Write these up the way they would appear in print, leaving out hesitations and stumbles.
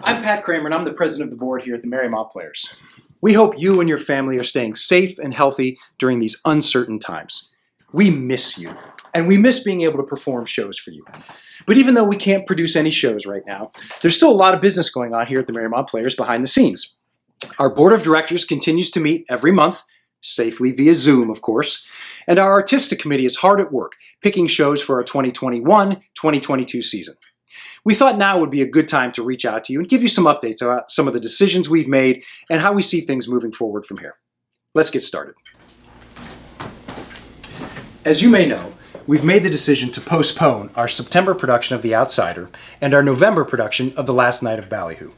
I'm Pat Kramer, and I'm the president of the board here at the Mariemont Players. We hope you and your family are staying safe and healthy during these uncertain times. We miss you, and we miss being able to perform shows for you. But even though we can't produce any shows right now, there's still a lot of business going on here at the Mariemont Players behind the scenes. Our board of directors continues to meet every month, safely via Zoom, of course, and our artistic committee is hard at work picking shows for our 2021-2022 season. We thought now would be a good time to reach out to you and give you some updates about some of the decisions we've made and how we see things moving forward from here. Let's get started. As you may know, we've made the decision to postpone our September production of The Outsider and our November production of The Last Night of Ballyhoo.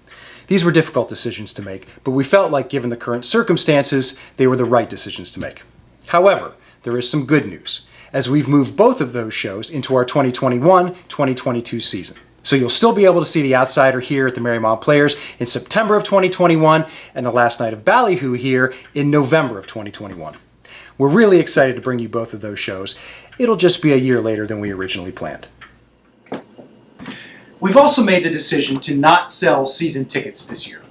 These were difficult decisions to make, but we felt like given the current circumstances, they were the right decisions to make. However, there is some good news, as we've moved both of those shows into our 2021-2022 season. So you'll still be able to see The Outsider here at the Mariemont Players in September of 2021 and The Last Night of Ballyhoo here in November of 2021. We're really excited to bring you both of those shows. It'll just be a year later than we originally planned. We've also made the decision to not sell season tickets this year.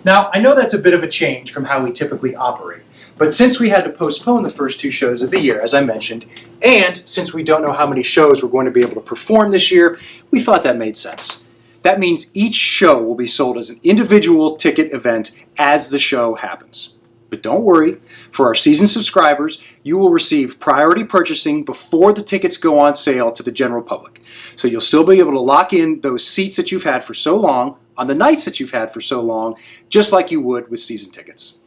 Now, I know that's a bit of a change from how we typically operate, but since we had to postpone the first two shows of the year, as I mentioned, and since we don't know how many shows we're going to be able to perform this year, we thought that made sense. That means each show will be sold as an individual ticket event as the show happens. But don't worry, for our season subscribers, you will receive priority purchasing before the tickets go on sale to the general public. So you'll still be able to lock in those seats that you've had for so long, on the nights that you've had for so long, just like you would with season tickets.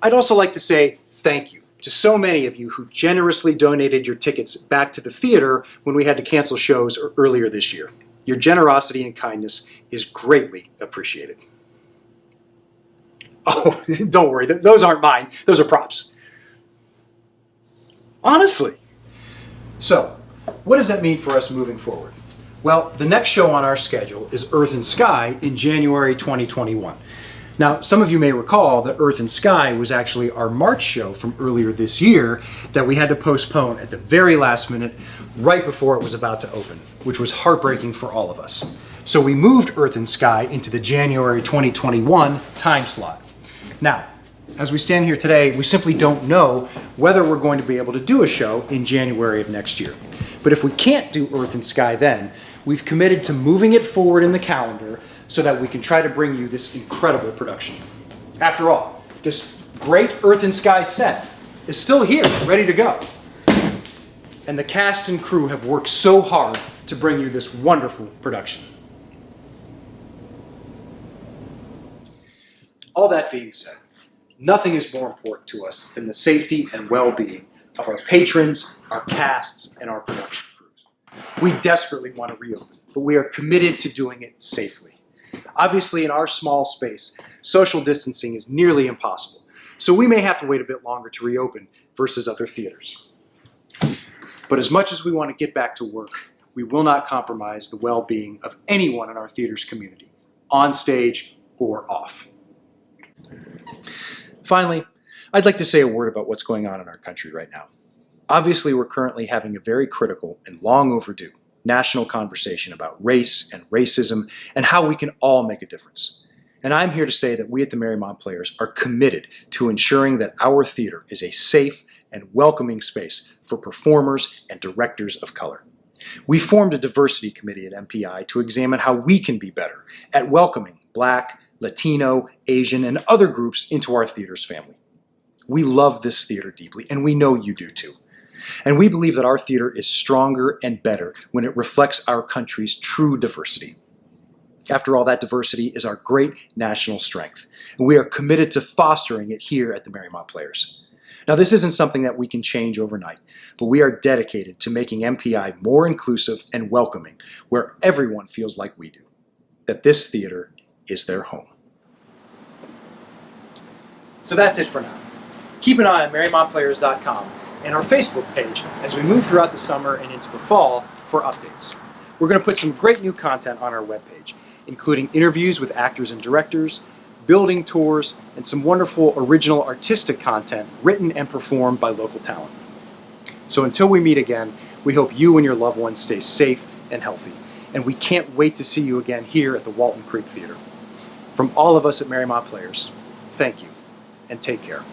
I'd also like to say thank you to so many of you who generously donated your tickets back to the theater when we had to cancel shows earlier this year. Your generosity and kindness is greatly appreciated. Oh, don't worry, those aren't mine. Those are props. Honestly. So, what does that mean for us moving forward? Well, the next show on our schedule is Earth and Sky in January 2021. Now, some of you may recall that Earth and Sky was actually our March show from earlier this year that we had to postpone at the very last minute, right before it was about to open, which was heartbreaking for all of us. So we moved Earth and Sky into the January 2021 time slot. Now, as we stand here today, we simply don't know whether we're going to be able to do a show in January of next year. But if we can't do Earth and Sky then, we've committed to moving it forward in the calendar so that we can try to bring you this incredible production. After all, this great Earth and Sky set is still here, ready to go. And the cast and crew have worked so hard to bring you this wonderful production. All that being said, nothing is more important to us than the safety and well-being of our patrons, our casts, and our production crews. We desperately want to reopen, but we are committed to doing it safely. Obviously, in our small space, social distancing is nearly impossible, so we may have to wait a bit longer to reopen versus other theaters. But as much as we want to get back to work, we will not compromise the well-being of anyone in our theater's community, on stage or off. Finally, I'd like to say a word about what's going on in our country right now. Obviously, we're currently having a very critical and long overdue national conversation about race and racism and how we can all make a difference. And I'm here to say that we at the Mariemont Players are committed to ensuring that our theater is a safe and welcoming space for performers and directors of color. We formed a diversity committee at MPI to examine how we can be better at welcoming Black, Latino, Asian, and other groups into our theater's family. We love this theater deeply, and we know you do too. And we believe that our theater is stronger and better when it reflects our country's true diversity. After all, that diversity is our great national strength, and we are committed to fostering it here at the Mariemont Players. Now, this isn't something that we can change overnight, but we are dedicated to making MPI more inclusive and welcoming, where everyone feels like we do, that this theater is their home. So that's it for now. Keep an eye on MariemontPlayers.com and our Facebook page as we move throughout the summer and into the fall for updates. We're going to put some great new content on our webpage, including interviews with actors and directors, building tours, and some wonderful original artistic content written and performed by local talent. So until we meet again, we hope you and your loved ones stay safe and healthy. and we can't wait to see you again here at the Walton Creek Theater. From all of us at Mariemont Players, thank you, and take care.